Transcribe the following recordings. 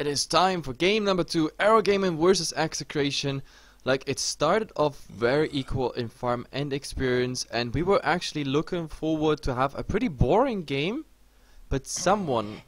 It is time for game number 2, Arrow Gaming versus Execration. Like, it started off very equal in farm and experience, and we were actually looking forward to have a pretty boring game, but someone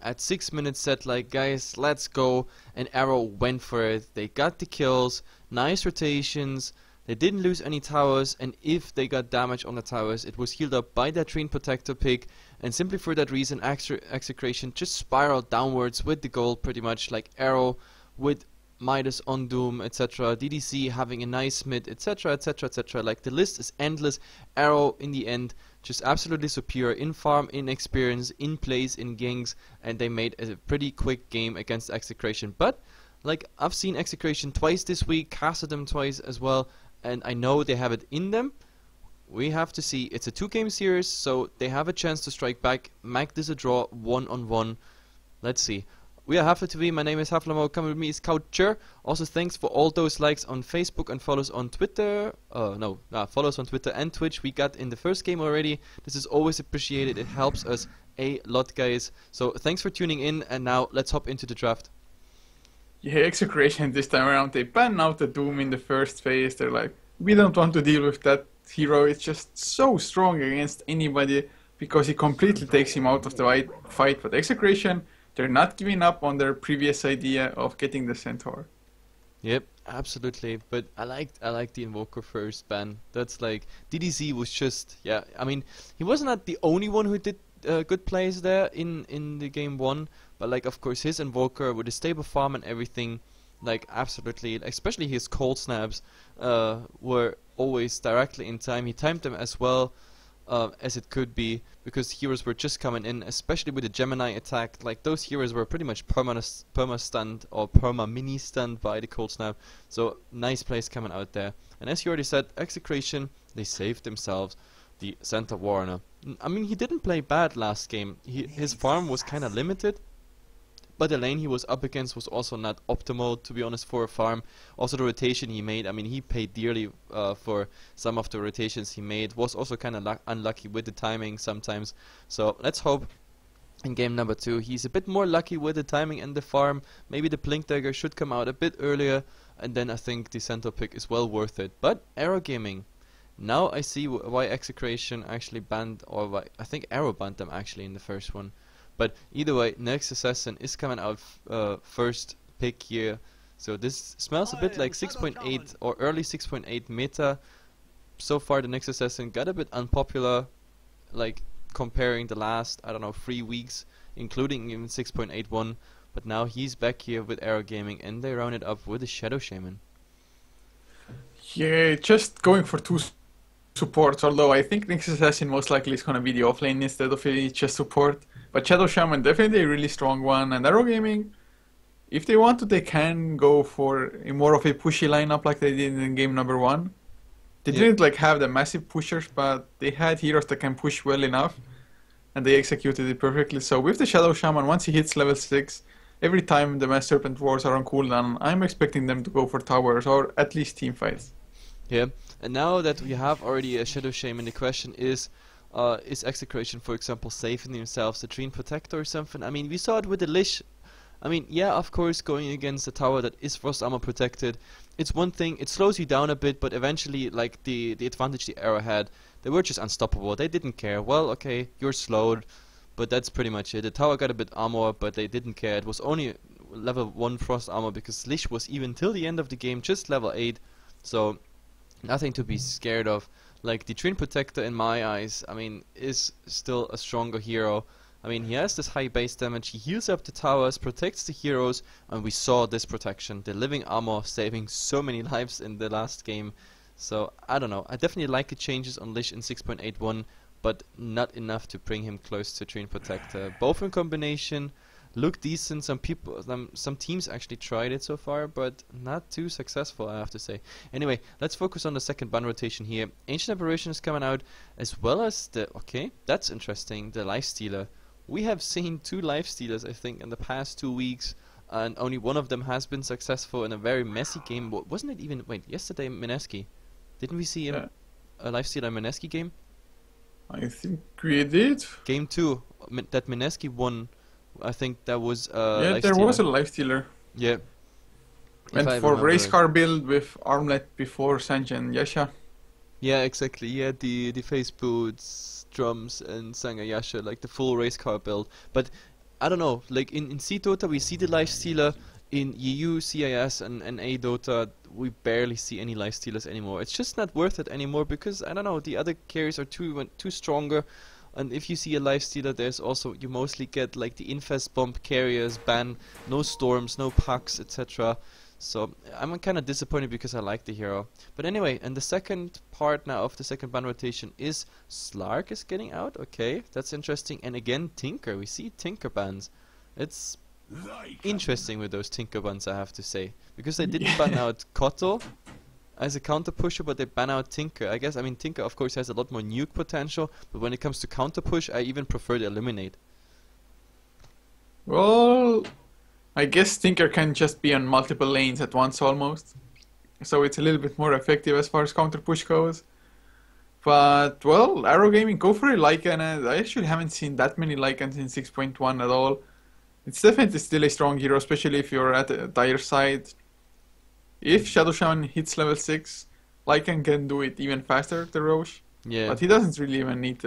at 6 minutes said, like, guys, let's go, and Arrow went for it. They got the kills, nice rotations, they didn't lose any towers, and if they got damage on the towers, it was healed up by that Treen Protector pick, and simply for that reason, Execration just spiraled downwards with the gold, pretty much, like Arrow with Midas on Doom, etc. DDC having a nice mid, etc, etc, etc. Like, the list is endless. Arrow, in the end, just absolutely superior in farm, in experience, in plays, in ganks, and they made a pretty quick game against Execration. But, like, I've seen Execration twice this week, casted them twice as well, and I know they have it in them. We have to see. It's a 2-game series, so they have a chance to strike back, make this a draw 1-on-1. Let's see. We are Heflatv. My name is Heflatv. Coming with me is Coucher. Also, thanks for all those likes on Facebook and follows on Twitter. Follows on Twitter and Twitch. We got in the first game already. This is always appreciated. It helps us a lot, guys. So thanks for tuning in. And now let's hop into the draft. Yeah, Execration this time around, they ban out the Doom in the first phase. They're like, we don't want to deal with that hero. It's just so strong against anybody because he completely takes him out of the fight. But Execration, they're not giving up on their previous idea of getting the Centaur. Yep, absolutely. But I like the Invoker first ban. That's like, DDZ was just, yeah, I mean, he was not the only one who did good plays there in the game 1, but like, of course, his Invoker with his stable farm and everything, like, absolutely, especially his cold snaps were always directly in time. He timed them as well as it could be, because heroes were just coming in, especially with the Gemini attack. Like, those heroes were pretty much perma-stunned or perma-mini stunned by the cold snap. So nice plays coming out there. And as you already said, Execration, they saved themselves the Centaur Warner. I mean, he didn't play bad last game. His farm was kind of limited, but the lane he was up against was also not optimal, to be honest, for a farm. Also, the rotation he made, I mean, he paid dearly for some of the rotations he made. Was also kind of unlucky with the timing sometimes. So let's hope in game number 2 he's a bit more lucky with the timing and the farm. Maybe the Blink Dagger should come out a bit earlier, and then I think the Centaur pick is well worth it. But Arrow Gaming, now I see why Execration actually banned, or why I think Arrow banned them actually in the first one. But either way, next Assassin is coming out first pick here. So this smells a bit like 6.8 or early 6.8 meta. So far the next Assassin got a bit unpopular, like comparing the last, I don't know, 3 weeks, including even 6.81. But now he's back here with Arrow Gaming, and they round it up with a Shadow Shaman. Yeah, just going for 2 supports, although I think next Assassin most likely is going to be the offlane instead of a just support. But Shadow Shaman, definitely a really strong one. And Arrow Gaming, if they want to, they can go for more of a pushy lineup like they did in game number 1. They didn't like have the massive pushers, but they had heroes that can push well enough, and they executed it perfectly. So with the Shadow Shaman, once he hits level 6, every time the Mass Serpent Wars are on cooldown, I'm expecting them to go for towers or at least team fights. Yeah, and now that we have already a Shadow Shaman, the question is Execration, for example, saving themselves a Treen Protector or something? I mean, we saw it with the Lich. I mean, yeah, of course, going against a tower that is Frost Armor protected, it's one thing, it slows you down a bit, but eventually, like, the advantage the Arrow had, they were just unstoppable. They didn't care. Well, okay, you're slowed, but that's pretty much it. The tower got a bit armor, but they didn't care. It was only level 1 Frost Armor, because Lich was even till the end of the game just level 8, so nothing to be scared of. Like, the Treen Protector, in my eyes, I mean, is still a stronger hero. I mean, he has this high base damage, he heals up the towers, protects the heroes, and we saw this protection, the living armor saving so many lives in the last game. So, I don't know, I definitely like the changes on Lich in 6.81, but not enough to bring him close to Treen Protector. Both in combination look decent. Some teams actually tried it so far, but not too successful, I have to say. Anyway, let's focus on the second ban rotation here. Ancient Aberration is coming out, as well as the, okay, that's interesting, the Lifestealer. We have seen 2 Lifestealers, I think, in the past 2 weeks, and only one of them has been successful in a very messy game. Wasn't it even, wait, yesterday Mineski? Didn't we see a Lifestealer Mineski game? I think we did. Game 2, that Mineski won I think that was Yeah, life there was a stealer. lifestealer. Yeah, if And I for remember race right. car build with armlet before Sanji and Yasha. Yeah, exactly. He had the face boots, drums, and Sangayasha, like the full race car build. But I don't know, like in C Dota we see the life stealer. In EU, CIS, and A Dota, we barely see any life stealers anymore. It's just not worth it anymore because I don't know, the other carries are too stronger. And if you see a life stealer, there's also you mostly get like the infest bomb carriers ban, no storms, no pucks, etc. So I'm kind of disappointed because I like the hero. But anyway, and the second part now of the second ban rotation is Slark is getting out. Okay, that's interesting. And again, Tinker. We see Tinker bans. It's interesting with those Tinker bans, I have to say, because they didn't ban out Koto as a counter pusher, but they ban out Tinker. I guess, I mean, Tinker of course has a lot more nuke potential, but when it comes to counter push, I even prefer to eliminate. Well, I guess Tinker can just be on multiple lanes at once almost. So it's a little bit more effective as far as counter push goes. But, well, Arrow Gaming, go for a Lycan. And I actually haven't seen that many Lycans in 6.1 at all. It's definitely still a strong hero, especially if you're at the dire side. If Shadow Shaman hits level 6, Lycan can do it even faster, the Roche. Yeah. But he doesn't really even need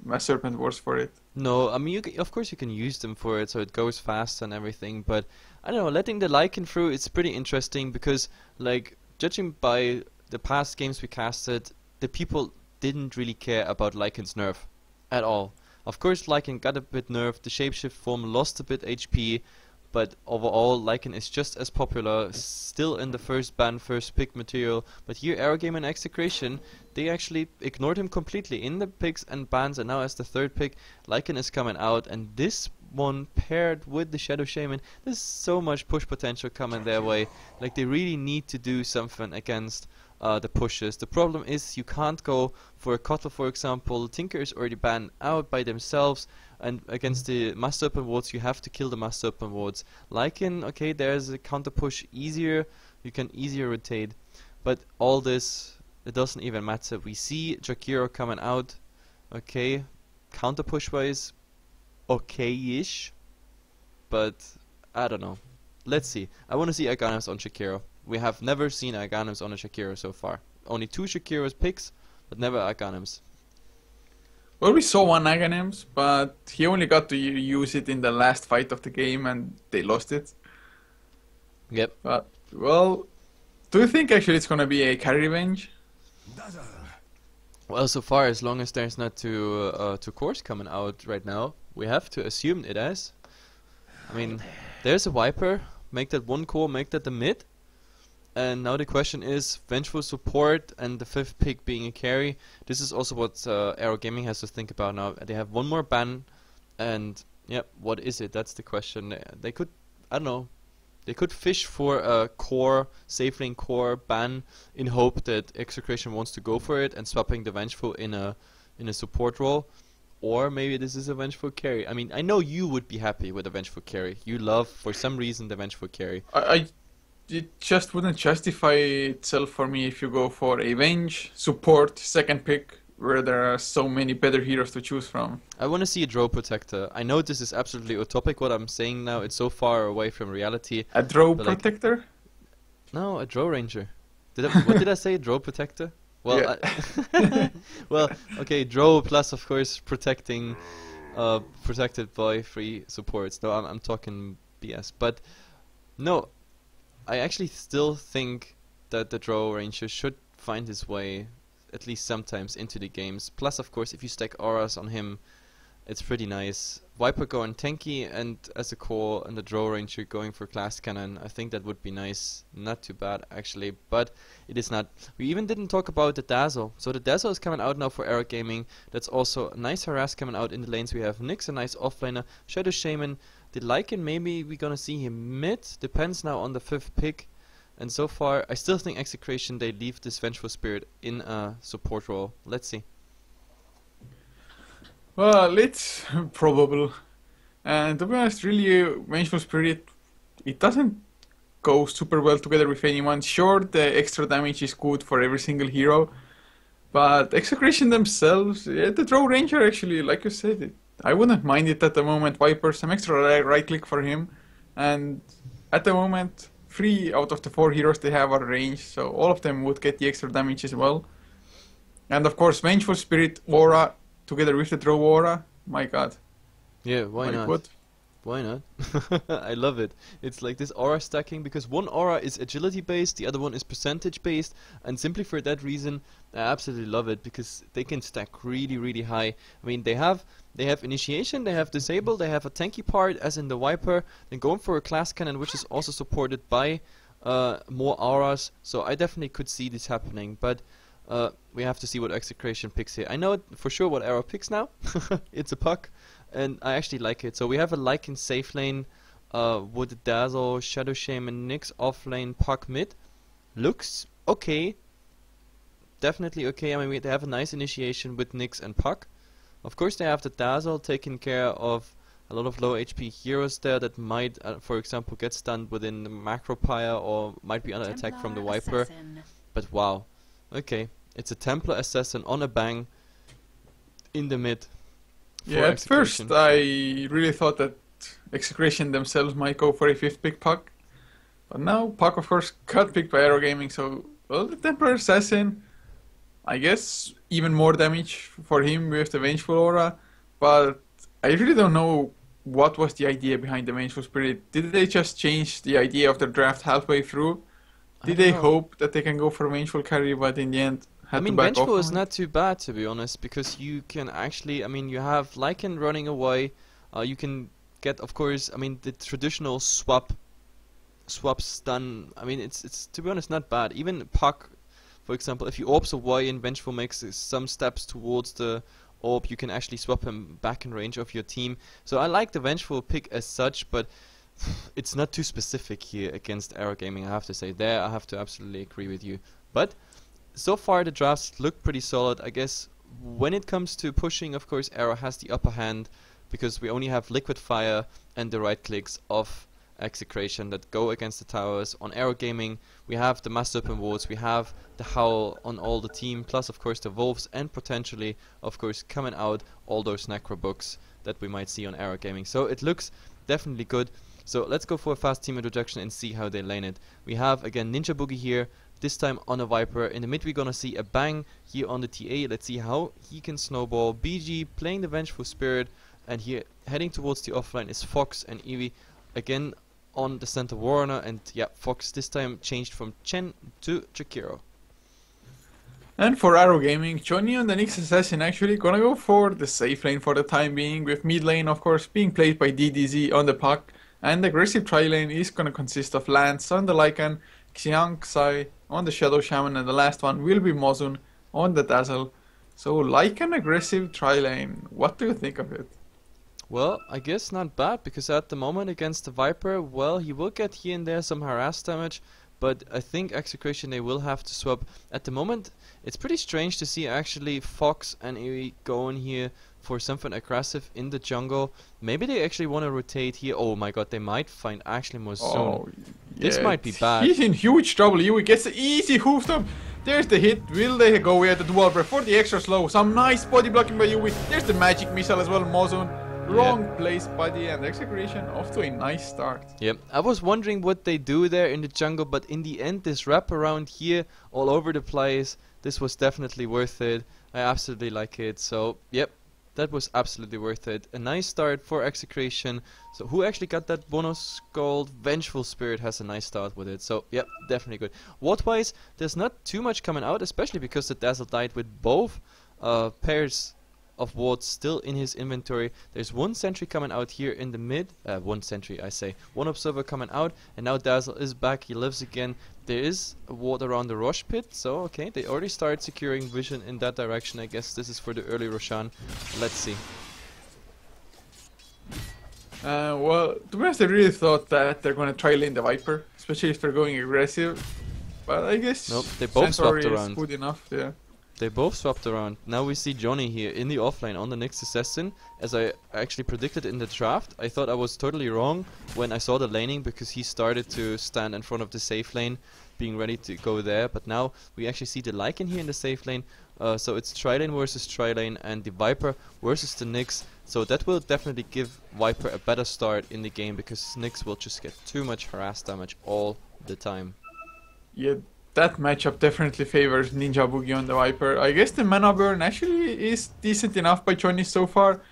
Mass Serpent Wars for it. No, I mean, of course you can use them for it, so it goes fast and everything, but I don't know, letting the Lycan through, it's pretty interesting because, like, judging by the past games we casted, the people didn't really care about Lycan's nerf at all. Of course, Lycan got a bit nerfed, the shapeshift form lost a bit HP, but overall, Lycan is just as popular, still in the first ban, first pick material. But here, Aerogame and Execration, they actually ignored him completely in the picks and bans, and now as the third pick, Lycan is coming out, and this one paired with the Shadow Shaman, there's so much push potential coming their way. Like, they really need to do something against the pushes. The problem is you can't go for a Kotal, for example. Tinker is already banned out by themselves, and against the Master Serpent wards you have to kill the Master Serpent wards. Lycan, okay, there's a counter push easier, you can easier rotate, but all this, it doesn't even matter. We see Jakiro coming out, okay, counter push wise, okay-ish, but I don't know. Let's see. I want to see Aghanim on Shakiro. We have never seen Aghanim on a Shakiro so far. Only 2 Shakiro's picks, but never Aghanim's. Well, we saw one Aghanim's, but he only got to use it in the last fight of the game and they lost it. Yep. But, well, do you think actually it's gonna be a carry revenge? Well, so far, as long as there's not two cores coming out right now, we have to assume it is. I mean, there's a Viper, make that one core, make that the mid. And now the question is, vengeful support and the 5th pick being a carry. This is also what Aero Gaming has to think about now. They have one more ban, and yeah, what is it? That's the question. They could, I don't know, they could fish for a core, safe lane core ban in hope that Execration wants to go for it and swapping the vengeful in a support role. Or maybe this is a vengeful carry. I mean, I know you would be happy with a vengeful carry. You love, for some reason, the vengeful carry. It just wouldn't justify itself for me if you go for a Venge, support, 2nd pick, where there are so many better heroes to choose from. I want to see a Drow Protector. I know this is absolutely utopic what I'm saying now, it's so far away from reality. A Drow But, Protector? Like, no, a Drow Ranger. What did I say? Drow Protector? Well, Yeah. well, okay, Drow plus of course protecting, protected by 3 supports. No, I'm talking BS. But no, I actually still think that the Drow Ranger should find his way, at least sometimes, into the games. Plus, of course, if you stack auras on him, it's pretty nice. Viper going tanky and as a core, and the Drow Ranger going for class cannon. I think that would be nice. Not too bad, actually, but it is not. We even didn't talk about the Dazzle. So the Dazzle is coming out now for Aero Gaming. That's also a nice harass coming out in the lanes. We have Nyx, a nice offlaner, Shadow Shaman. The Lycan, maybe we're gonna see him mid. Depends now on the 5th pick. And so far, I still think Execration, they leave this Vengeful Spirit in a support role. Let's see. Well, it's probable. And to be honest, really, Vengeful Spirit, it doesn't go super well together with anyone. Sure, the extra damage is good for every single hero. But Execration themselves, yeah, the Drow Ranger actually, like you said, I wouldn't mind it at the moment. Viper, some extra right click for him, and at the moment, 3 out of the 4 heroes they have are ranged, so all of them would get the extra damage as well. And of course, Vengeful Spirit Aura together with the Draw Aura. My God. Yeah, why Like not? what? Why not? I love it. It's like this aura stacking because one aura is agility based, the other one is percentage based, and simply for that reason, I absolutely love it because they can stack really high. I mean, they have initiation, they have disable, they have a tanky part as in the Viper, then going for a class cannon which is also supported by more auras. So I definitely could see this happening, but we have to see what Execration picks here. I know for sure what arrow picks now. It's a puck. And I actually like it. So we have a Lycan safe lane with Dazzle, Shadow Shaman, Nyx off lane, Puck mid. Looks okay. Definitely okay. I mean, they have a nice initiation with Nyx and Puck. Of course, they have the Dazzle taking care of a lot of low HP heroes there that might, for example, get stunned within the Macro Pyre or might be under attack from the Viper. But wow. Okay. It's a Templar Assassin on a bang in the mid. Yeah, at first I really thought that Execration themselves might go for a 5th pick Puck. But now Puck of course got picked by Aero Gaming, so well, the Templar Assassin, I guess even more damage for him with the Vengeful Aura, but I really don't know what was the idea behind the Vengeful Spirit. Did they just change the idea of the draft halfway through? Did they hope that they can go for Vengeful carry, but in the end I mean, Vengeful is not too bad, to be honest, because you can actually, I mean, you have Lycan running away, you can get, of course, I mean, the traditional swap stun, I mean, it's to be honest, not bad. Even Puck, for example, if he orbs away and Vengeful makes some steps towards the orb, you can actually swap him back in range of your team. So I like the Vengeful pick as such, but it's not too specific here against Aero Gaming, I have to say. There, I have to absolutely agree with you. But so far the drafts look pretty solid. I guess when it comes to pushing, of course, Aero has the upper hand because we only have Liquid Fire and the right clicks of Execration that go against the towers. On Aero Gaming, we have the Master Open Wards, we have the Howl on all the team, plus of course the Wolves, and potentially, of course, coming out all those Necro books that we might see on Aero Gaming. So it looks definitely good. So let's go for a fast team introduction and see how they lane it. We have again Ninja Boogie here, this time on a Viper. In the mid we're gonna see a Bang here on the TA. Let's see how he can snowball. BG playing the Vengeful Spirit, and here heading towards the offline is Fox and Eevee again on the center Warner, and yeah, Fox this time changed from Chen to Jakiro. And for Aero Gaming, Johnny and the Nyx Assassin actually gonna go for the safe lane for the time being, with mid lane of course being played by DDZ on the Puck, and the aggressive tri-lane is gonna consist of Lance on the Lycan, Xiang Sai on the Shadow Shaman, and the last one will be Mozun on the Dazzle. So Lycan aggressive tri-lane, what do you think of it? Well, I guess not bad, because at the moment against the Viper, well, he will get here and there some harass damage, but I think Execration they will have to swap. At the moment, it's pretty strange to see actually Fox and Eevee going here for something aggressive in the jungle. Maybe they actually want to rotate here. Oh my god, they might find actually more soon. Oh, this yeah, might be bad. He's in huge trouble. Eevee gets the easy hoof stomp. There's the hit. Will they go at the dual breath for the extra slow? Some nice body blocking by Eevee. There's the magic missile as well, Mozun. Wrong place buddy, and Execration off to a nice start. Yep, I was wondering what they do there in the jungle, but in the end this wrap around here all over the place, this was definitely worth it. I absolutely like it. So yep, that was absolutely worth it. A nice start for Execration. So who actually got that bonus gold? Vengeful Spirit has a nice start with it. So yep, definitely good. Ward wise, there's not too much coming out, especially because the Dazzle died with both pairs of wards still in his inventory. There's one sentry coming out here in the mid, one sentry I say, one observer coming out, and now Dazzle is back, he lives again. There is a ward around the Rosh pit, so okay, they already started securing vision in that direction. I guess this is for the early Roshan. Let's see. Well, to be honest, I really thought that they're gonna try lane the Viper, especially if they're going aggressive, but I guess nope, they both swapped around. Good enough, yeah. They both swapped around. Now we see Johnny here in the offlane on the Nyx Assassin, as I actually predicted in the draft. I thought I was totally wrong when I saw the laning, because he started to stand in front of the safe lane, being ready to go there. But now we actually see the Lycan here in the safe lane. So it's tri-lane versus tri-lane, and the Viper versus the Nyx. So that will definitely give Viper a better start in the game, because Nyx will just get too much harass damage all the time. Yeah, that matchup definitely favors Ninja Boogie on the Viper. I guess the mana burn actually is decent enough by Johnny so far.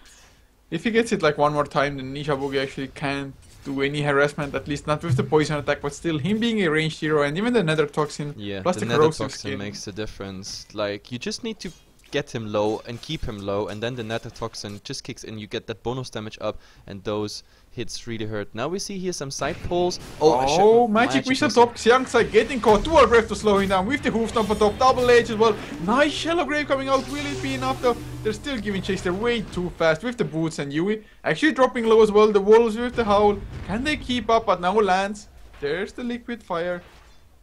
If he gets it like one more time, then Ninja Boogie actually can't do any harassment, at least not with the poison attack, but still, him being a ranged hero and even the Nether Toxin, Yeah, plus the the Nether corrosive Toxin skin. makes the difference. Like, you just need to get him low and keep him low, and then the Nether Toxin just kicks in, you get that bonus damage up, and those hits really hurt. Now we see here some side pulls. Oh, Magic Missile top, Xiangsai getting caught, dual breath to slow him down with the hoof stomp on top, double edge as well. Nice Shallow Grave coming out, will it be enough though? They're still giving chase, they're way too fast with the boots, and Yui actually dropping low as well, the wolves with the howl. Can they keep up? But now lands, there's the liquid fire.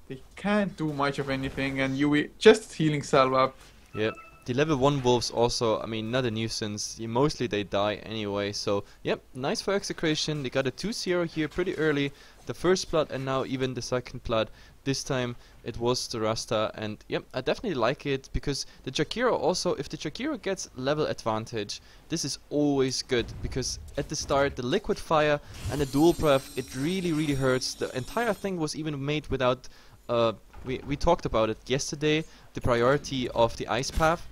They can't do much of anything, and Yui just healing salve up. Yep. The level 1 wolves also, I mean, not a nuisance. Mostly they die anyway, so yep, nice for Execration. They got a 2-0 here pretty early. The first blood and now even the second blood. This time it was the Rasta, and yep, I definitely like it, because the Jakiro also, if the Jakiro gets level advantage, this is always good, because at the start the liquid fire and the dual breath, it really hurts. The entire thing was even made without, we talked about it yesterday, the priority of the ice path.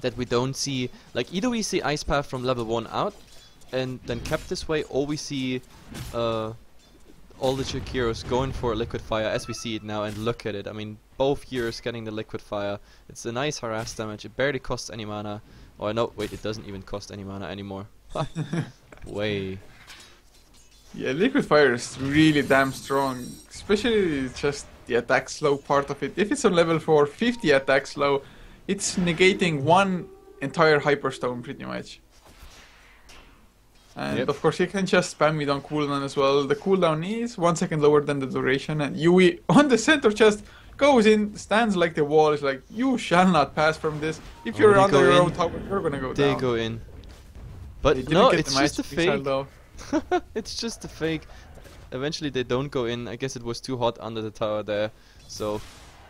That we don't see, like, either we see ice path from level 1 out and then kept this way, or we see all the Jakiros going for liquid fire as we see it now, and look at it. I mean, both heroes getting the liquid fire. It's a nice harass damage. It barely costs any mana. Or no, wait, it doesn't even cost any mana anymore. Way. Yeah, liquid fire is really damn strong, especially just the attack slow part of it. If it's on level 4, 50 attack slow, it's negating one entire Hyperstone pretty much. And Yep. of course you can just spam it on cooldown as well. The cooldown is 1 second lower than the duration, and Yui on the center chest goes in, stands like the wall, is like, you shall not pass from this. If you're they under go your in. own tower, you're gonna go They down. go in. They But didn't no, get it's the just a magic missile, fake. though. It's just a fake. Eventually they don't go in. I guess it was too hot under the tower there. So,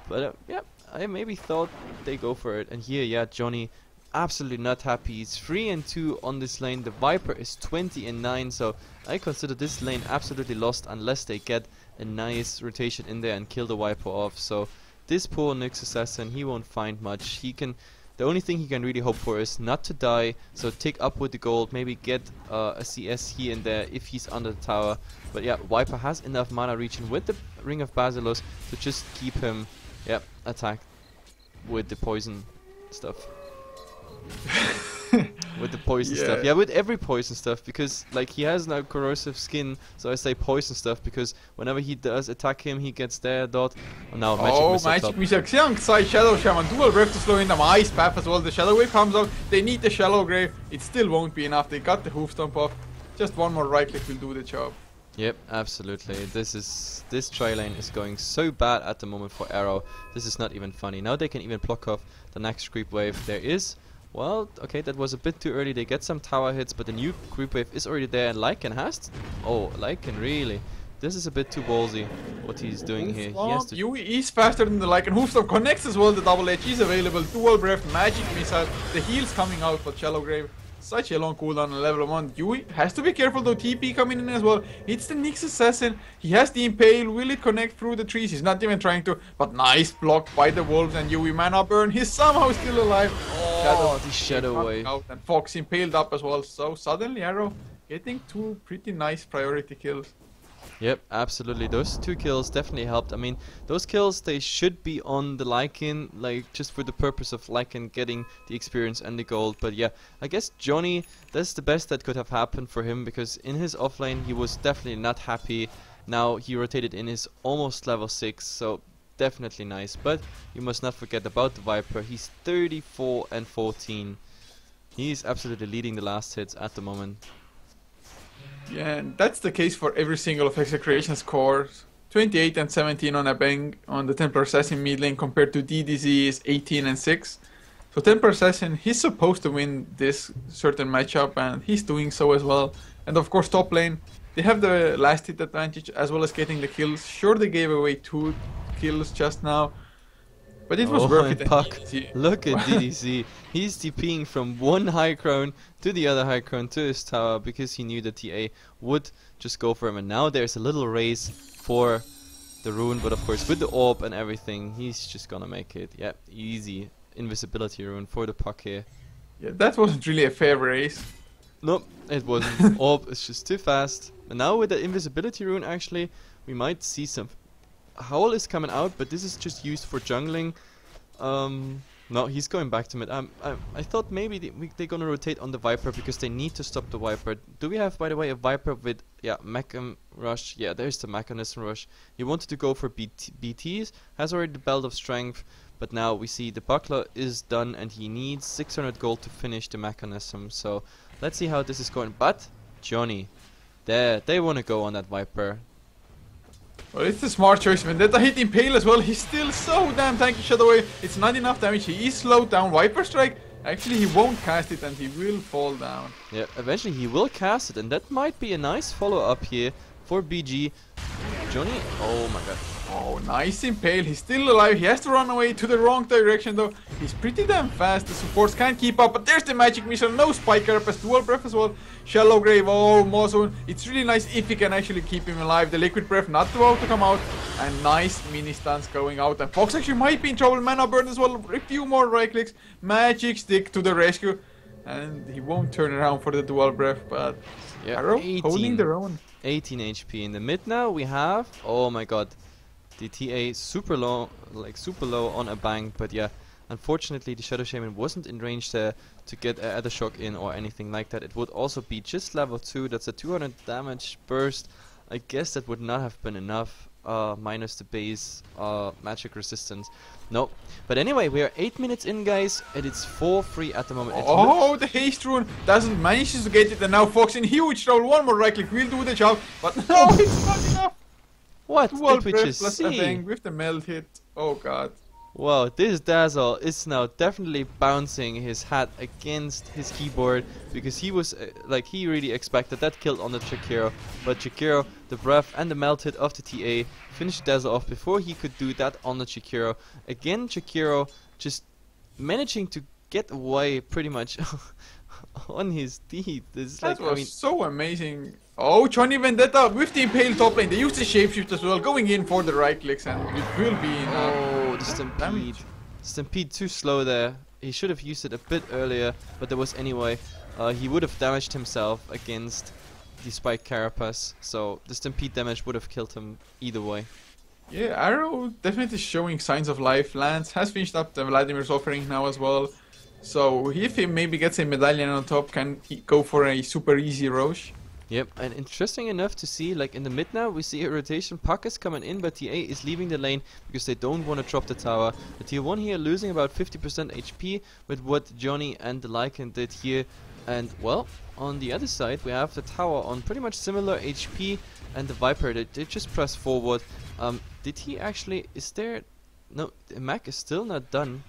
but yeah, I maybe thought they go for it. And here, yeah, Johnny absolutely not happy. He's 3-2 on this lane. The Viper is 20-9. So I consider this lane absolutely lost unless they get a nice rotation in there and kill the Viper off. So this poor Nyx assassin, he won't find much. He can. The only thing he can really hope for is not to die, so take up with the gold, maybe get a CS here and there if he's under the tower. But yeah, Viper has enough mana region with the Ring of Basilos to just keep him, yeah, attacked with the poison stuff. With the poison stuff. Yeah. Yeah, with every poison stuff, because like he has now corrosive skin, so I say poison stuff because whenever he does attack him, he gets their dot. Oh, now Magic Missile, Xiangsai, Shadow Shaman, dual breath to slow in them, ice path as well. The Shadow Wave comes out, they need the Shallow Grave, it still won't be enough. They got the hoof stomp off, just one more right click will do the job. Yep, absolutely. This tri lane is going so bad at the moment for Arrow. This is not even funny. Now they can even block off the next creep wave. There is, well, okay, that was a bit too early. They get some tower hits, but the new creep wave is already there, and Lycan has Lycan, really. This is a bit too ballsy what he's doing here. He has to Yui is faster than the Lycan. Hoof stomp connects as well. The double edge is available. Dual breath, magic missile. The heal's coming out for Shallow Grave. Such a long cooldown on level 1. Yui has to be careful though. TP coming in as well. It's the Nyx assassin. He has the impale. Will it connect through the trees? He's not even trying to. But nice block by the wolves, and Yui mana burn. He's somehow still alive. Oh, the Shadow Wave. Out, and Fox impaled up as well. So suddenly Arrow getting 2 pretty nice priority kills. Yep, absolutely. Those 2 kills definitely helped. I mean, those kills, they should be on the Lycan, like, just for the purpose of Lycan getting the experience and the gold. But yeah, I guess Johnny, that's the best that could have happened for him, because in his offlane, he was definitely not happy. Now he rotated in his almost level 6, so definitely nice. But you must not forget about the Viper. He's 34-14. He's absolutely leading the last hits at the moment. Yeah, and that's the case for every single of Execration's cores. 28-17 on a bang on the Templar Assassin mid lane compared to DDZ is 18-6. So Templar Assassin, he's supposed to win this certain matchup, and he's doing so as well. And of course top lane, they have the last hit advantage as well as getting the kills. Sure, they gave away 2 kills just now, But it was Oh, worth and it. Puck, look at DDC. He's TPing from one high crown to the other high crown to his tower because he knew that TA would just go for him. And now there's a little race for the rune, but of course with the orb and everything, he's just gonna make it. Yeah, easy invisibility rune for the Puck here. Yeah, that wasn't really a fair race. Nope, it wasn't. Orb is just too fast. And now with the invisibility rune, actually, we might see some. Howl is coming out, but this is just used for jungling. No, he's going back to mid. I thought maybe they're gonna rotate on the Viper because they need to stop the Viper. Do we have, by the way, a Viper with Mechan Rush? Yeah, there's the Mechanism Rush. He wanted to go for BTs, has already the Belt of Strength, but now we see the Buckler is done and he needs 600 gold to finish the Mechanism. So let's see how this is going. But Johnny, they want to go on that Viper. Well, it's a smart choice. Vendetta hit Impale as well. He's still so damn tanky. Shadow Wave. It's not enough damage. He is slowed down. Viper Strike. Actually, he won't cast it and he will fall down. Yeah, eventually he will cast it, and that might be a nice follow-up here for BG. Johnny, oh my god. Oh, nice Impale. He's still alive. He has to run away to the wrong direction though. He's pretty damn fast. The supports can't keep up. But there's the Magic Missile. No Spike Carapace. Dual Breath as well. Shallow Grave. Oh, Mozone. It's really nice if he can actually keep him alive. The Liquid Breath not about to come out. And nice mini stance going out. And Fox actually might be in trouble. Mana Burn as well. A few more right clicks. Magic Stick to the rescue. And he won't turn around for the Dual Breath. But yeah, Arrow holding their own. 18 HP in the mid now. We have, oh my god, the TA super low, like super low on a bang. But yeah, unfortunately the Shadow Shaman wasn't in range there to get a Ether Shock in or anything like that. It would also be just level 2. That's a 200 damage burst. I guess that would not have been enough, minus the base magic resistance. No, but anyway, we are 8 minutes in, guys, and it's 4-3 at the moment. Oh, the haste rune doesn't manage to get it, and now Fox in huge trouble. One more right click will do the job, but no, it's not enough. What Dual did we Breath just plus see? a bang with the melt hit. Oh god. Wow, this Dazzle is now definitely bouncing his hat against his keyboard because he was like he really expected that kill on the Jakiro, but Jakiro, the breath and the melt hit of the TA finished Dazzle off before he could do that on the Jakiro. Again, Jakiro just managing to get away pretty much on his teeth. This is That like, was so amazing. Oh, Johnny Vendetta with the Impale top lane. They used the shapeshift as well, going in for the right clicks, and it will be enough. Oh, the Stampede. Stampede too slow there. He should have used it a bit earlier, but there was anyway. He would have damaged himself against the Spike Carapace, so the Stampede damage would have killed him either way. Yeah, Arrow definitely showing signs of life. Lance has finished up the Vladimir's offering now as well. So if he maybe gets a medallion on top, can he go for a super easy Roche? Yep, and interesting enough to see, like in the mid now, we see a rotation. Puck is coming in, but TA is leaving the lane because they don't want to drop the tower. The tier 1 here losing about 50% HP with what Johnny and the Lycan did here. And well, on the other side, we have the tower on pretty much similar HP, and the Viper, they just press forward. Did he actually, is there, no, the Mac is still not done.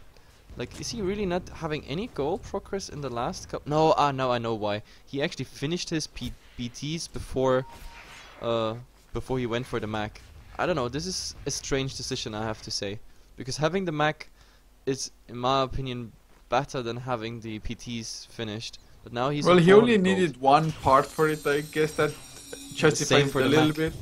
Like, is he really not having any goal progress in the last cup? No, now I know why. He actually finished his BTs before he went for the Mac. I don't know, this is a strange decision, I have to say. Because having the Mac is, in my opinion, better than having the PTs finished. But now he's well, he only needed one part for it, I guess that justifies it a little bit.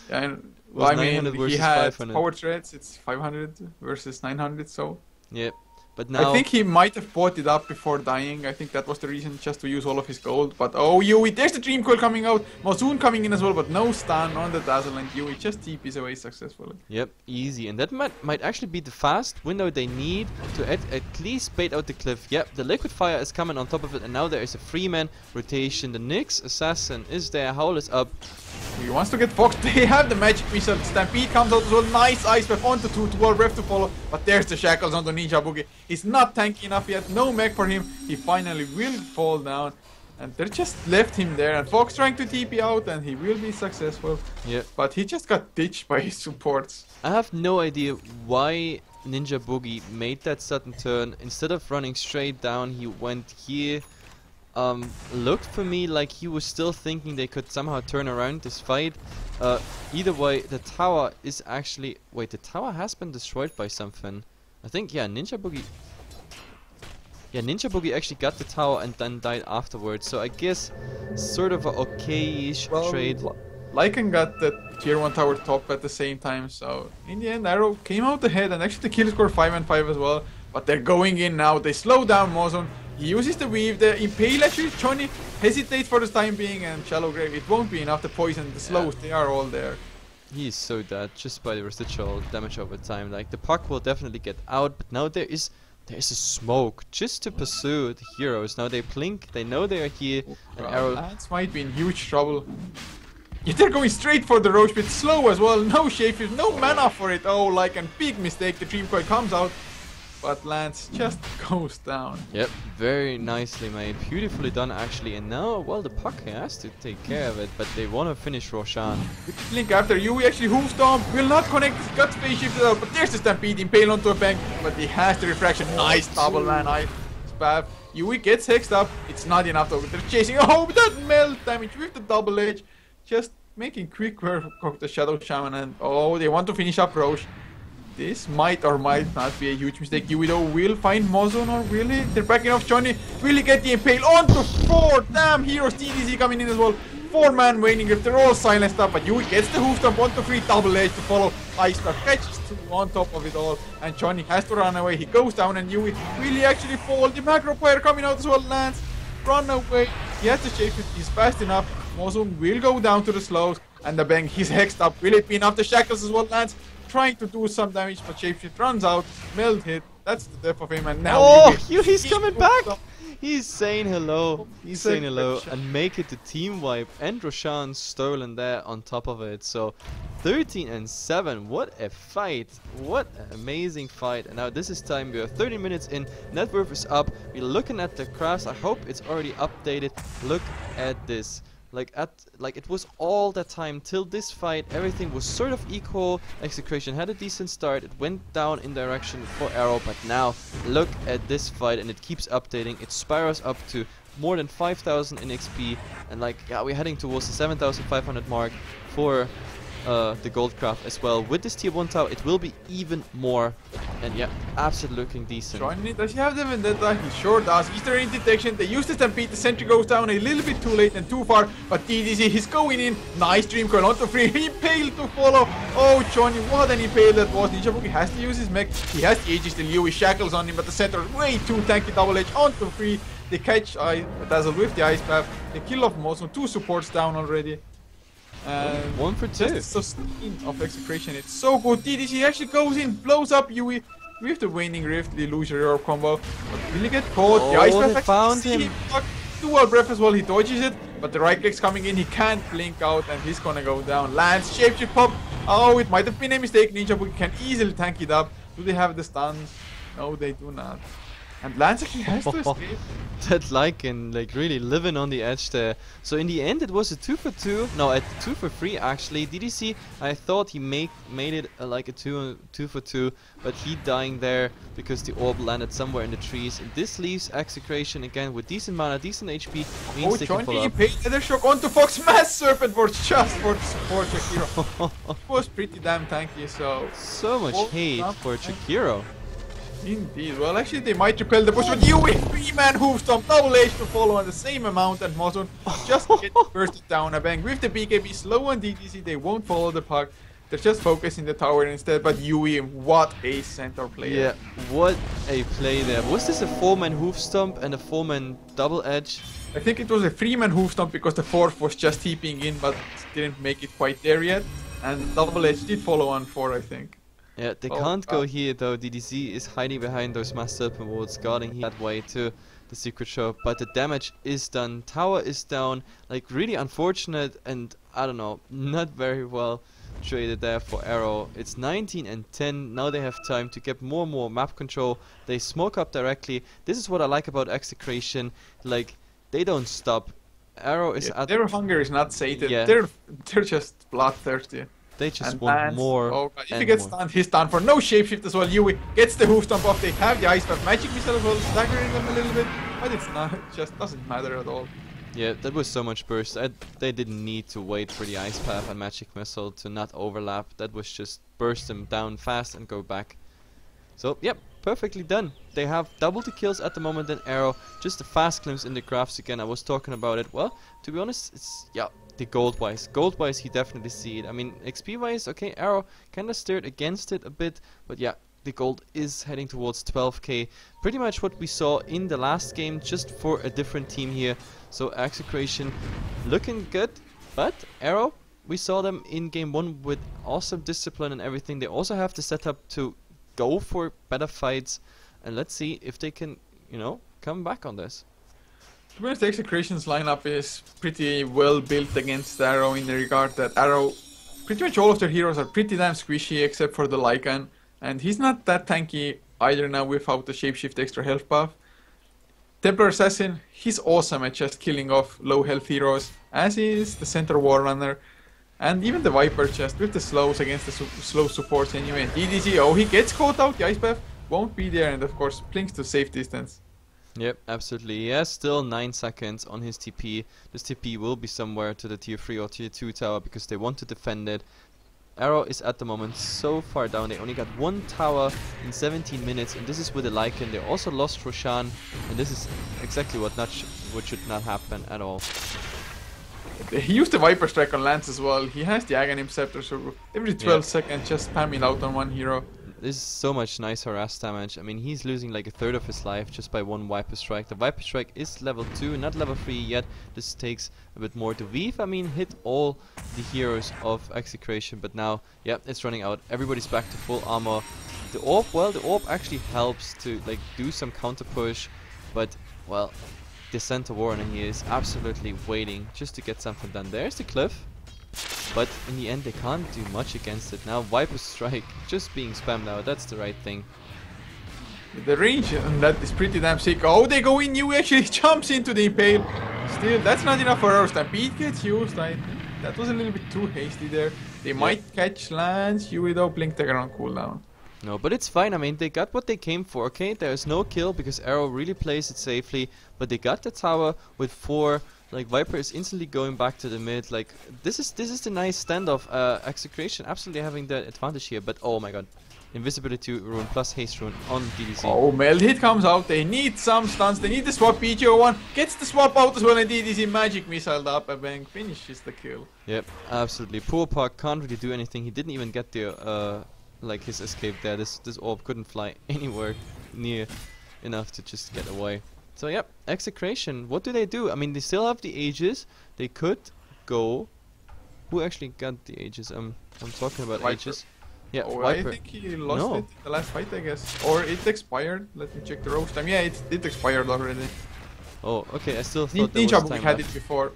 Yeah, and, well, I mean, he had power threads, it's 500 versus 900, so... Yep. But now I think he might have bought it up before dying. I think that was the reason, just to use all of his gold. But oh, Yui, there's the Dream Coil coming out. Mozoon coming in as well, but no stun on the Dazzle, and Yui just TPs away successfully. Yep, easy. And that might actually be the fast window they need to at least bait out the cliff. Yep, the Liquid Fire is coming on top of it, and now there is a 3-man rotation. The Nyx Assassin is there, Howl is up. He wants to get Fox. They have the Magic Missile. Stampede comes out as well. Nice Ice Breath onto 2 to Breath to follow. But there's the Shackles on the Ninja Boogie. He's not tanky enough yet. No mech for him. He finally will fall down. And they just left him there. And Fox trying to TP out, and he will be successful. Yeah. But he just got ditched by his supports. I have no idea why Ninja Boogie made that sudden turn. Instead of running straight down, he went here. looked for me like he was still thinking they could somehow turn around this fight. Either way, the tower is actually... Wait, the tower has been destroyed by something. I think, yeah, Ninja Boogie... Yeah, Ninja Boogie actually got the tower and then died afterwards. So I guess sort of a okay-ish trade. Lycan got the tier 1 tower top at the same time, so in the end Arrow came out ahead, and actually the kill score 5 and 5 as well. But they're going in now, they slow down Mozon, he uses the weave, the impale actually, Johnny hesitates for the time being, and Shallow Grave, it won't be enough, the poison, the slows, they are all there. He is so dead just by the residual damage over time. Like, the puck will definitely get out, but now there is a smoke just to pursue the heroes. Now they blink, they know they are here, and Arrow... Lance might be in huge trouble. Yeah, they're going straight for the Roach Pit, slow as well, no shapeshift, no mana for it. Oh, like a big mistake, the Dream Coil comes out, but Lance just goes down. Yep, very nicely made, beautifully done actually, and now, well, the puck has to take care of it, but they want to finish Roshan. With Blink after Yui actually hoof stomp, will not connect, got space shifted out, but there's the Stampede, impale onto a bank, but he has the refraction, nice double man, I spab. Yui gets hexed up, it's not enough though, they're chasing, oh, that melt damage with the double edge. Just making quick work of the Shadow Shaman, and oh, they want to finish up Roche. This might or might not be a huge mistake. Yui though will find Mozon, or will he? They're backing off Johnny. Will he get the impale onto 4? Damn, Heroes TDC coming in as well. 4-man waning grip, they're all silenced up, but Yui gets the hoof stomp onto 3, double edge to follow. Ice Star catches 2 on top of it all, and Johnny has to run away. He goes down, and Yui will he actually fall? The macro player coming out as well, Lance. Run away. He has to shape it, he's fast enough. Mozon will go down to the slows, and the bang, he's hexed up. Will it be enough? The shackles as well, Lance trying to do some damage, but shapeshift runs out. Meld hit, that's the death of him, and now He's coming back! He's saying hello. He's saying hello, and make it the team wipe, and Roshan stolen there on top of it. So 13 and 7, what a fight, what an amazing fight. And now this is time, we are 30 minutes in, net worth is up, we're looking at the crafts, I hope it's already updated. Look at this. Like it was all that time till this fight, everything was sort of equal. Execration had a decent start, it went down in direction for Arrow, but now look at this fight, and it keeps updating. It spirals up to more than 5,000 in XP, and like, yeah, we're heading towards the 7,500 mark for the gold craft as well. With this tier 1 tower, it will be even more, and yeah, absolutely looking decent. Johnny, does he have the Vendetta? He sure does. Easter in detection, they use the Stampede, the sentry goes down a little bit too late and too far, but TDC, he's going in. Nice Dream Coil onto 3, impale to follow. Oh, Johnny, what an impale that was. Ninja Boogie has to use his mech, he has the Aegis, the Lewis shackles on him, but the center is way too tanky. Double edge onto 3, they catch Dazzle with the Ice Path, they kill off Mozon, 2 supports down already. And 1 for 2. Just the sustain of Execration, it's so good. TDC actually goes in, blows up Yui with the Waning Rift, the Illusory Orb combo. But will he get caught? The Ice Path found him. Dual Breath as well, he dodges it, but the right click's coming in, he can't blink out, and he's gonna go down. Lance, shapeshift pop. Oh, it might have been a mistake. Ninja Boogie can easily tank it up. Do they have the stuns? No, they do not. And Lance actually has to escape. That Lycan, like, really living on the edge there. So in the end it was a 2 for 2. No, a 2 for 3 actually. DDC, I thought he made it like a 2 for 2, but he dying there because the orb landed somewhere in the trees. And this leaves Execration again with decent mana, decent HP. Means they can follow up. Another shock onto Fox. Mass Serpent for just for the support Shakiro. It was pretty damn tanky, so much hate for Shakiro. Indeed. Well, actually, they might repel the push, but Yui, 3-man hoof stomp, double H to follow on the same amount, and Mozon just get bursted down a bang. With the BKB slow on DDC, they won't follow the puck. They're just focusing the tower instead, but Yui, what a center player. Yeah, what a play there. Was this a 4-man hoof stomp and a 4-man double edge? I think it was a 3-man hoof stomp because the 4th was just heaping in, but didn't make it quite there yet. And double edge did follow on 4, I think. Yeah, they can't go here though. DDC is hiding behind those Mass Serpent wards, guarding that way to the secret shop. But the damage is done. Tower is down. Like, really unfortunate, and I don't know, not very well traded there for Arrow. It's 19 and 10. Now they have time to get more and more map control. They smoke up directly. This is what I like about Execration. Like, they don't stop. Arrow is at their hunger is not sated. Yeah. They're just bloodthirsty. They just want more. Oh god, if he gets stunned, he's stunned for no shapeshift as well. Yui gets the hoof stomp off. They have the Ice Path, Magic Missile as well, staggering them a little bit. but it's not. It just doesn't matter at all. Yeah, that was so much burst. They didn't need to wait for the Ice Path and Magic Missile to not overlap. That was just burst them down fast and go back. So, yep, perfectly done. They have double the kills at the moment than Arrow. Just a fast glimpse in the graphs again. I was talking about it. Well, to be honest, it's, yeah, the gold-wise. Gold-wise, he definitely see it. I mean, XP-wise, okay, Arrow kind of steered against it a bit. But yeah, the gold is heading towards 12k. Pretty much what we saw in the last game, just for a different team here. So Execration looking good, but Arrow, we saw them in game 1 with awesome discipline and everything. They also have the setup to go for better fights, and let's see if they can, you know, come back on this. To be honest, Execration's lineup is pretty well built against Arrow in the regard that Arrow, pretty much all of their heroes are pretty damn squishy except for the Lycan, and he's not that tanky either now without the shapeshift extra health buff. Templar Assassin, he's awesome at just killing off low health heroes, as is the Center War Runner. And even the Viper just with the slows against the slow supports anyway. And DDG, oh, he gets caught out, the Ice Path won't be there, and of course blinks to safe distance. Yep, absolutely. He has still 9 seconds on his TP. This TP will be somewhere to the tier 3 or tier 2 tower because they want to defend it. Arrow is at the moment so far down. They only got 1 tower in 17 minutes, and this is with the Lycan. They also lost Roshan, and this is exactly what should not happen at all. He used the Viper Strike on Lance as well. He has the Aghanim Scepter, so every 12 seconds just spamming out on one hero. This is so much nice harass damage. I mean, he's losing like a third of his life just by 1 Viper Strike. The Viper Strike is level 2, not level 3 yet. This takes a bit more to weave. I mean, hit all the heroes of Execration, but now, yeah, it's running out. Everybody's back to full armor. The orb, well, the orb actually helps to like do some counter push, but well, the Center Warren, he is absolutely waiting just to get something done. There's the cliff. But in the end, they can't do much against it. Now, Viper Strike just being spammed out. That's the right thing. The range on that is pretty damn sick. Oh, they go in. You actually jumps into the Impale. Still, that's not enough for our Stampede gets used. That was a little bit too hasty there. They might catch Lance. You without Blink Dagger on cooldown. No, but it's fine. I mean, they got what they came for. Okay, there's no kill because Arrow really plays it safely. But they got the tower with 4. Like Viper is instantly going back to the mid. Like this is the nice standoff. Execration absolutely having the advantage here. But oh my god, invisibility rune plus haste rune on DDC. Oh, Meld Hit comes out. They need some stuns. They need the swap. PGO1 gets the swap out as well, and DDC magic missile up and bang finishes the kill. Yep, absolutely. Poor Park can't really do anything. He didn't even get the like his escape there. This orb couldn't fly anywhere near enough to just get away. So yep, Execration, what do? I mean, they still have the Aegis. They could go. Who actually got the Aegis? I'm talking about Viper. Aegis. Yeah, Oh, Viper. I think he lost it in the last fight, I guess. Or it expired. Let me check the roast time. Yeah, it expired already. Oh, okay. I still thought there Ninja was Boogie time had left. it before.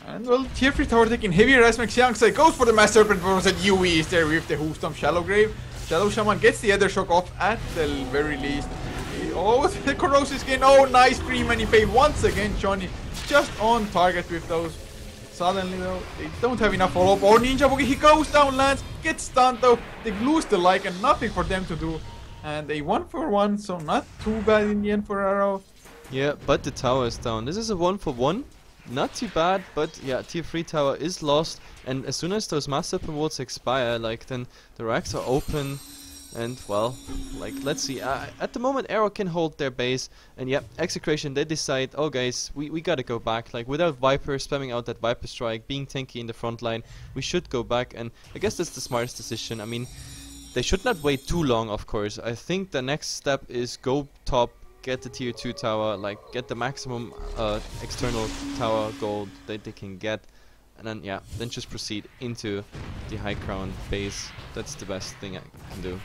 And well, tier 3 tower taking heavy harassment. Xiangsa goes for the Mass Serpent, but said UE is there with the Hoofstomp Shallow Grave. Shadow Shaman gets the Ether Shock off at the very least. Oh, the Corrosive Skin. Oh, nice free money pay once again. Johnny just on target with those. Suddenly though, they don't have enough follow-up. Oh, Ninja Boogie, he goes down, Lance, gets stunned though. They lose the Lycan, nothing for them to do. And a 1-for-1, so not too bad in the end for Arrow. Yeah, but the tower is down. This is a 1-for-1. Not too bad, but yeah, tier 3 tower is lost. And as soon as those Master Rewards expire, like then the racks are open. And well, like let's see. At the moment, Arrow can hold their base, and yeah, Execration they decide, oh guys, we gotta go back. Like without Viper spamming out that Viper Strike, being tanky in the front line, we should go back. And I guess that's the smartest decision. I mean, they should not wait too long, of course. I think the next step is go top, get the tier 2 tower, like get the maximum external tower gold that they can get. And then yeah, then just proceed into the high crown base. That's the best thing I can do.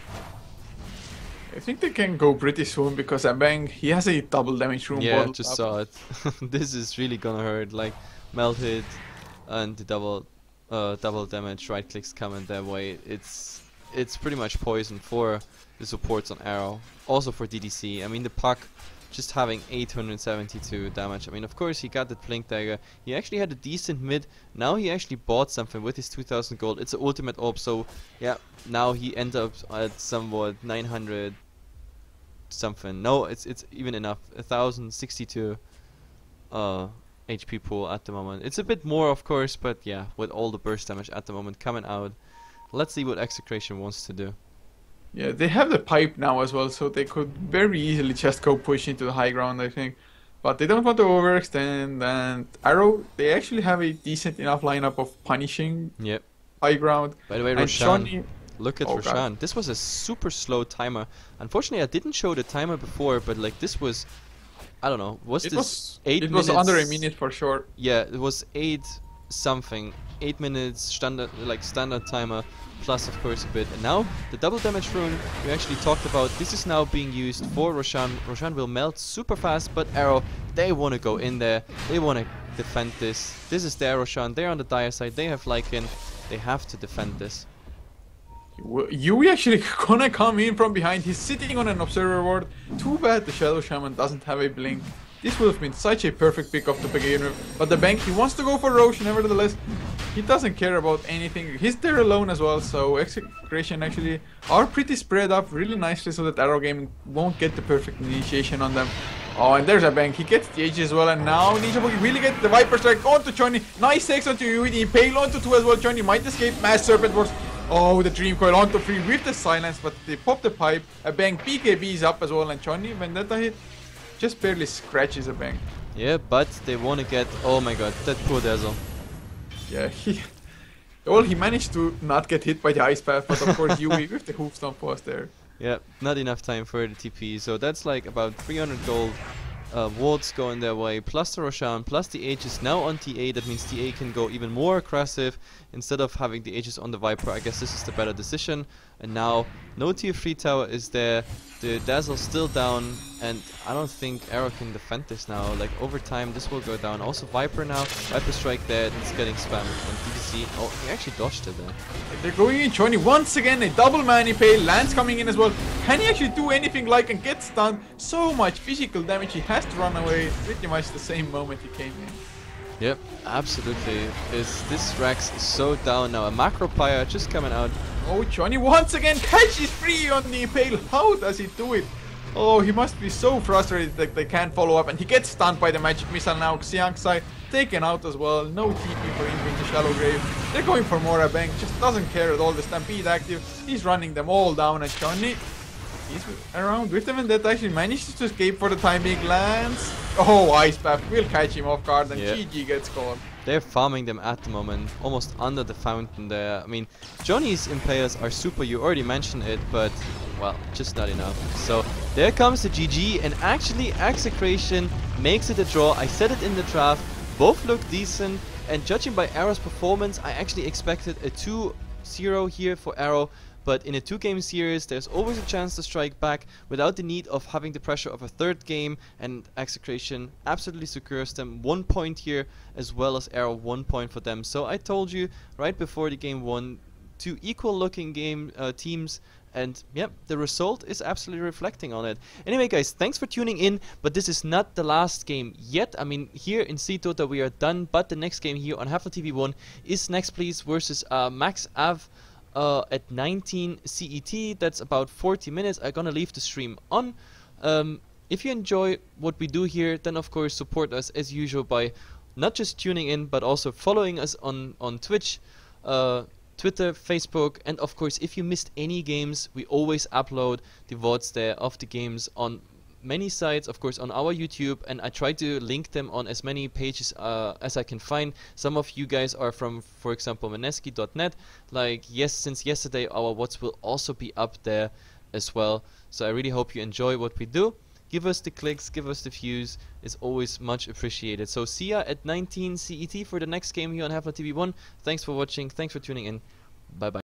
I think they can go pretty soon because Abang, he has a double damage room. Yeah, just saw it. This is really gonna hurt. Like melted and the double damage. Right clicks coming their way. It's pretty much poison for the supports on Arrow. Also for DDC. I mean the puck just having 872 damage. I mean, of course, he got the Blink Dagger. He actually had a decent mid. Now he actually bought something with his 2000 gold. It's an ultimate orb, so yeah, now he ends up at somewhat 900 something. No, it's even enough. 1062 HP pool at the moment. It's a bit more, of course, but yeah, with all the burst damage at the moment coming out, let's see what Execration wants to do. Yeah, they have the pipe now as well, so they could very easily just go push into the high ground, I think. But they don't want to overextend, and Arrow, they actually have a decent enough lineup of punishing high ground. By the way, and Roshan, look at Roshan. God. This was a super slow timer. Unfortunately, I didn't show the timer before, but like this was, I don't know, was this 8 minutes? It was under a minute for sure. Yeah, it was 8 something. 8 minutes standard, like standard timer, plus of course a bit. And now the double damage rune we actually talked about, this is now being used for Roshan. Roshan will melt super fast, but Arrow, they want to go in there. They want to defend this. This is their Roshan. They're on the dire side. They have Lycan. They have to defend this. Yui actually gonna come in from behind. He's sitting on an observer ward. Too bad the Shadow Shaman doesn't have a blink. This would have been such a perfect pick of the beginner. But the bank, he wants to go for Roche, nevertheless. He doesn't care about anything. He's there alone as well, so Execration actually are pretty spread up really nicely so that Arrow Gaming won't get the perfect initiation on them. Oh, and there's a bank. He gets the H as well, and now Ninja Boogie really gets the Viper Strike onto Johnny. Nice takes onto Yui, the Impale onto 2 as well. Johnny might escape. Mass Serpent Wars. Oh, the Dream Coil onto 3 with the silence, but they pop the pipe. A bank BKB is up as well, and Johnny, Vendetta hit, just barely scratches a bank. Yeah, but they want to get... Oh my god, that poor Dazzle. Yeah, he managed to not get hit by the Ice Path, but of course Yui with the Hoof Stomp was there. Yeah, not enough time for the TP, so that's like about 300 gold wards going their way, plus the Roshan, plus the Aegis now on TA. That means TA can go even more aggressive instead of having the Aegis on the Viper. I guess this is the better decision. And now no tier 3 tower is there, the Dazzle's still down, and I don't think Arrow can defend this now. Like over time this will go down. Also Viper now, Viper Strike there, it's getting spammed on DDC. Oh, he actually dodged it there. They're going in. Johnny once again, a double Mani Pale, Lance coming in as well. Can he actually do anything like and get stunned? So much physical damage, he has to run away pretty much the same moment he came in. Yep, absolutely. This Rex is so down now. A Macro Pyre just coming out. Oh, Johnny once again catches free on the Impale. How does he do it? Oh, he must be so frustrated that they can't follow up, and he gets stunned by the Magic Missile now. Xiangsai taken out as well. No TP for him in the Shallow Grave. They're going for Mora Bank, just doesn't care at all. The Stampede active. He's running them all down, and Johnny, he's around with them, and that actually manages to escape for the time being. Lance. Oh, Ice Path will catch him off guard, and GG gets caught. They're farming them at the moment, almost under the fountain there. I mean, Johnny's Impales are super, you already mentioned it, but, well, just not enough. So, there comes the GG, and actually Execration makes it a draw. I said it in the draft, both look decent, and judging by Arrow's performance, I actually expected a 2-0 here for Arrow. But in a 2-game series, there's always a chance to strike back without the need of having the pressure of a 3rd game, and Execration absolutely secures them 1 point here, as well as Arrow 1 point for them. So I told you right before the game 1, 2 equal looking game teams, and yep, the result is absolutely reflecting on it. Anyway guys, thanks for tuning in, but this is not the last game yet. I mean, here in joinDOTA we are done, but the next game here on Heflatv 1 is Next Please versus Max Av. At 19 CET, that's about 40 minutes. I'm gonna leave the stream on. If you enjoy what we do here, then of course support us as usual by not just tuning in, but also following us on Twitch, Twitter, Facebook, and of course if you missed any games, we always upload the VODs there of the games on many sites, of course on our YouTube, and I try to link them on as many pages as I can find. Some of you guys are from, for example, Maneski.net. Like, yes, since yesterday our VODs will also be up there as well. So I really hope you enjoy what we do. Give us the clicks, give us the views, it's always much appreciated. So see ya at 19 CET for the next game here on Heflatv 1. Thanks for watching, thanks for tuning in, bye bye.